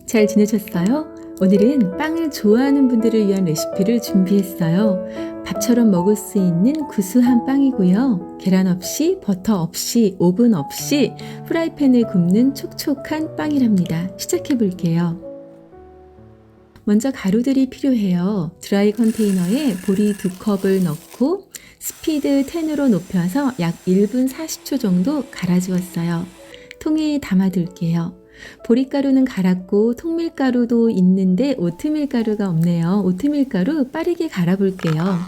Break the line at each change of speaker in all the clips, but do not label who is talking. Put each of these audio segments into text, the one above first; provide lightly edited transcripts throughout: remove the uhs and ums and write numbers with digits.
잘 지내셨어요? 오늘은 빵을 좋아하는 분들을 위한 레시피를 준비했어요. 밥처럼 먹을 수 있는 구수한 빵이고요. 계란 없이, 버터 없이, 오븐 없이 프라이팬에 굽는 촉촉한 빵이랍니다. 시작해 볼게요. 먼저 가루들이 필요해요. 드라이 컨테이너에 보리 2컵을 넣고 스피드 10으로 높여서 약 1분 40초 정도 갈아주었어요. 통에 담아둘게요. 보리가루는 갈았고 통밀가루도 있는데 오트밀가루가 없네요. 오트밀가루 빠르게 갈아볼게요.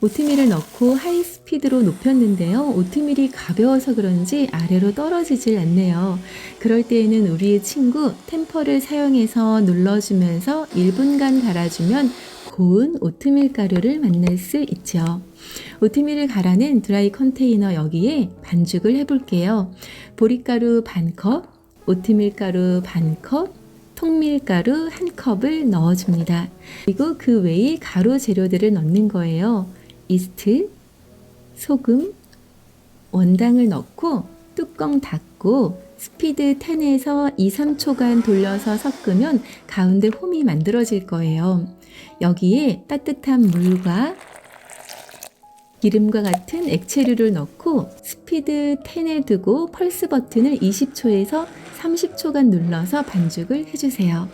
오트밀을 넣고 하이스피드로 높였는데요. 오트밀이 가벼워서 그런지 아래로 떨어지질 않네요. 그럴 때에는 우리의 친구 템퍼를 사용해서 눌러주면서 1분간 갈아주면 고운 오트밀 가루를 만날 수 있죠. 오트밀을 갈아낸 드라이 컨테이너 여기에 반죽을 해볼게요. 보리가루 반컵, 오트밀가루 반컵, 통밀가루 1컵을 넣어줍니다. 그리고 그 외의 가루 재료들을 넣는 거예요. 이스트, 소금, 원당을 넣고 뚜껑 닫고 스피드 10에서 2-3초간 돌려서 섞으면 가운데 홈이 만들어질 거예요. 여기에 따뜻한 물과 기름과 같은 액체류를 넣고 스피드 10에 두고 펄스 버튼을 20초에서 30초간 눌러서 반죽을 해주세요.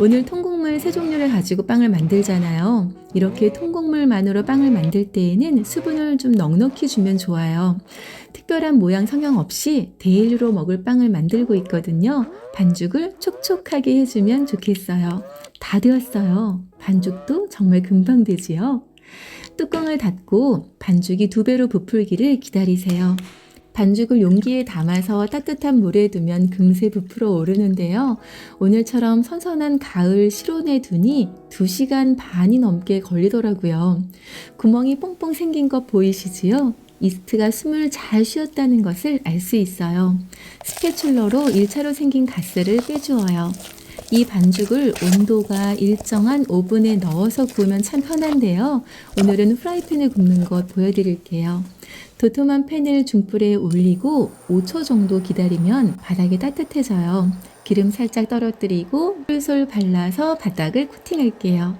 오늘 통곡물 3종류를 가지고 빵을 만들잖아요. 이렇게 통곡물만으로 빵을 만들 때에는 수분을 좀 넉넉히 주면 좋아요. 특별한 모양 성형 없이 데일리로 먹을 빵을 만들고 있거든요. 반죽을 촉촉하게 해주면 좋겠어요. 다 되었어요. 반죽도 정말 금방 되지요. 뚜껑을 닫고 반죽이 2배로 부풀기를 기다리세요. 반죽을 용기에 담아서 따뜻한 물에 두면 금세 부풀어 오르는데요. 오늘처럼 선선한 가을 실온에 두니 2시간 반이 넘게 걸리더라고요. 구멍이 뽕뽕 생긴 것 보이시지요? 이스트가 숨을 잘 쉬었다는 것을 알 수 있어요. 스패츌러로 1차로 생긴 가스를 빼주어요. 이 반죽을 온도가 일정한 오븐에 넣어서 구우면 참 편한데요. 오늘은 프라이팬에 굽는 것 보여드릴게요. 도톰한 팬을 중불에 올리고 5초 정도 기다리면 바닥이 따뜻해져요. 기름 살짝 떨어뜨리고 솔솔 발라서 바닥을 코팅할게요.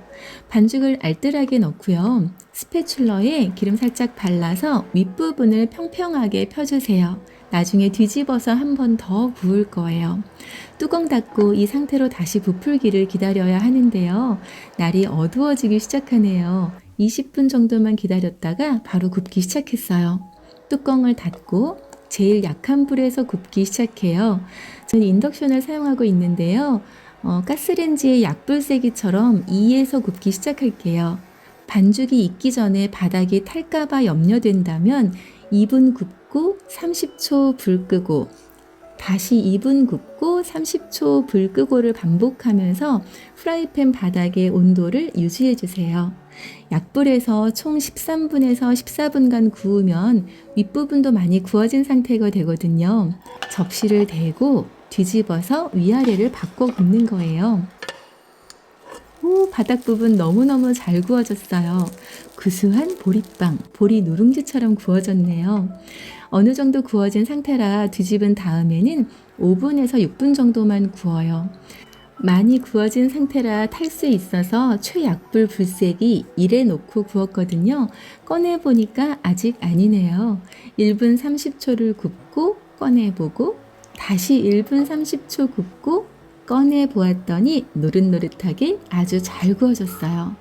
반죽을 알뜰하게 넣고요. 스패츌러에 기름 살짝 발라서 윗부분을 평평하게 펴주세요. 나중에 뒤집어서 한 번 더 구울 거예요. 뚜껑 닫고 이 상태로 다시 부풀기를 기다려야 하는데요. 날이 어두워지기 시작하네요. 20분 정도만 기다렸다가 바로 굽기 시작했어요. 뚜껑을 닫고 제일 약한 불에서 굽기 시작해요. 저는 인덕션을 사용하고 있는데요. 가스레인지의 약불 세기처럼 2에서 굽기 시작할게요. 반죽이 익기 전에 바닥이 탈까봐 염려된다면 2분 굽고 30초 불 끄고 다시 2분 굽고 30초 불 끄고를 반복하면서 프라이팬 바닥의 온도를 유지해 주세요. 약불에서 총 13분에서 14분간 구우면 윗부분도 많이 구워진 상태가 되거든요. 접시를 대고 뒤집어서 위아래를 바꿔 굽는 거예요. 오, 바닥 부분 너무너무 잘 구워졌어요. 구수한 보리빵, 보리 누룽지처럼 구워졌네요. 어느 정도 구워진 상태라 뒤집은 다음에는 5분에서 6분 정도만 구워요. 많이 구워진 상태라 탈 수 있어서 최약불 불색이 1에 놓고 구웠거든요. 꺼내보니까 아직 아니네요. 1분 30초를 굽고 꺼내보고 다시 1분 30초 굽고 꺼내보았더니 노릇노릇하게 아주 잘 구워졌어요.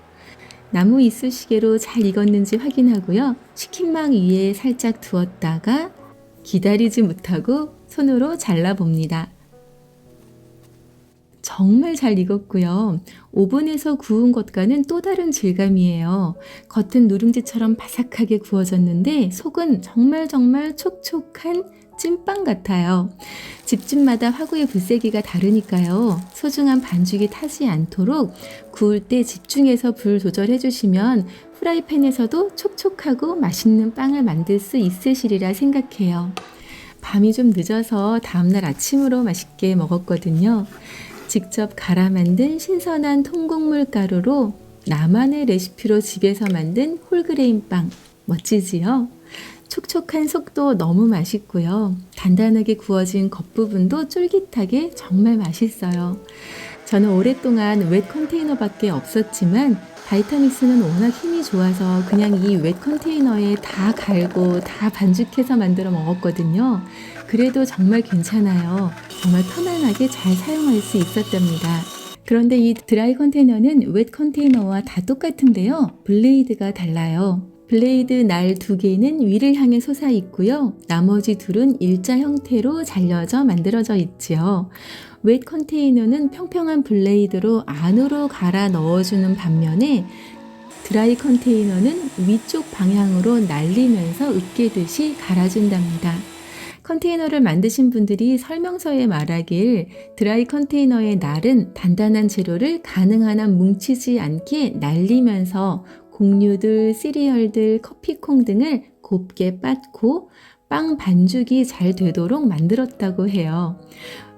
나무 이쑤시개로 잘 익었는지 확인하고요. 치킨망 위에 살짝 두었다가 기다리지 못하고 손으로 잘라봅니다. 정말 잘 익었고요. 오븐에서 구운 것과는 또 다른 질감이에요. 겉은 누룽지처럼 바삭하게 구워졌는데 속은 정말 촉촉한 찐빵 같아요. 집집마다 화구의 불세기가 다르니까요. 소중한 반죽이 타지 않도록 구울 때 집중해서 불 조절해 주시면 프라이팬에서도 촉촉하고 맛있는 빵을 만들 수 있으시리라 생각해요. 밤이 좀 늦어서 다음날 아침으로 맛있게 먹었거든요. 직접 갈아 만든 신선한 통곡물 가루로 나만의 레시피로 집에서 만든 홀그레인 빵 멋지지요? 촉촉한 속도 너무 맛있고요. 단단하게 구워진 겉부분도 쫄깃하게 정말 맛있어요. 저는 오랫동안 웻 컨테이너밖에 없었지만 바이타믹스는 워낙 힘이 좋아서 그냥 이 웻 컨테이너에 다 갈고 다 반죽해서 만들어 먹었거든요. 그래도 정말 괜찮아요. 정말 편안하게 잘 사용할 수 있었답니다. 그런데 이 드라이 컨테이너는 웻 컨테이너와 다 똑같은데요. 블레이드가 달라요. 블레이드 날 2개는 위를 향해 솟아 있고요. 나머지 둘은 일자 형태로 잘려져 만들어져 있지요. 웻 컨테이너는 평평한 블레이드로 안으로 갈아 넣어주는 반면에 드라이 컨테이너는 위쪽 방향으로 날리면서 으깨듯이 갈아준답니다. 컨테이너를 만드신 분들이 설명서에 말하길 드라이 컨테이너의 날은 단단한 재료를 가능한 한 뭉치지 않게 날리면서 곡류들, 시리얼들, 커피콩 등을 곱게 빻고 빵 반죽이 잘 되도록 만들었다고 해요.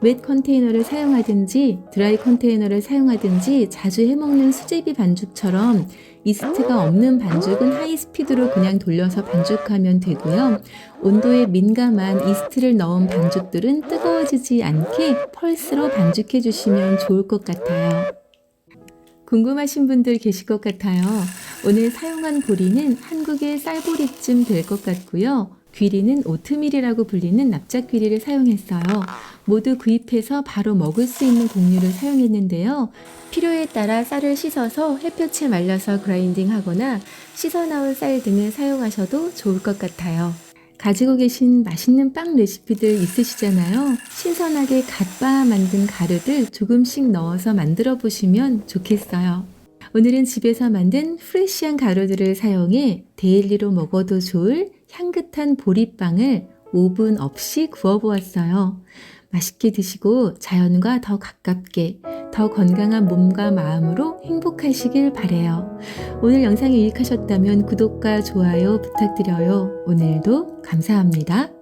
웻 컨테이너를 사용하든지 드라이 컨테이너를 사용하든지 자주 해먹는 수제비 반죽처럼 이스트가 없는 반죽은 하이스피드로 그냥 돌려서 반죽하면 되고요. 온도에 민감한 이스트를 넣은 반죽들은 뜨거워지지 않게 펄스로 반죽해 주시면 좋을 것 같아요. 궁금하신 분들 계실 것 같아요. 오늘 사용한 보리는 한국의 쌀보리쯤 될 것 같고요. 귀리는 오트밀이라고 불리는 납작귀리를 사용했어요. 모두 구입해서 바로 먹을 수 있는 곡류를 사용했는데요. 필요에 따라 쌀을 씻어서 햇볕에 말려서 그라인딩 하거나 씻어 나온 쌀 등을 사용하셔도 좋을 것 같아요. 가지고 계신 맛있는 빵 레시피들 있으시잖아요. 신선하게 갓 빻아 만든 가루들 조금씩 넣어서 만들어 보시면 좋겠어요. 오늘은 집에서 만든 프레쉬한 가루들을 사용해 데일리로 먹어도 좋을 향긋한 보리빵을 오븐 없이 구워보았어요. 맛있게 드시고 자연과 더 가깝게, 더 건강한 몸과 마음으로 행복하시길 바래요. 오늘 영상이 유익하셨다면 구독과 좋아요 부탁드려요. 오늘도 감사합니다.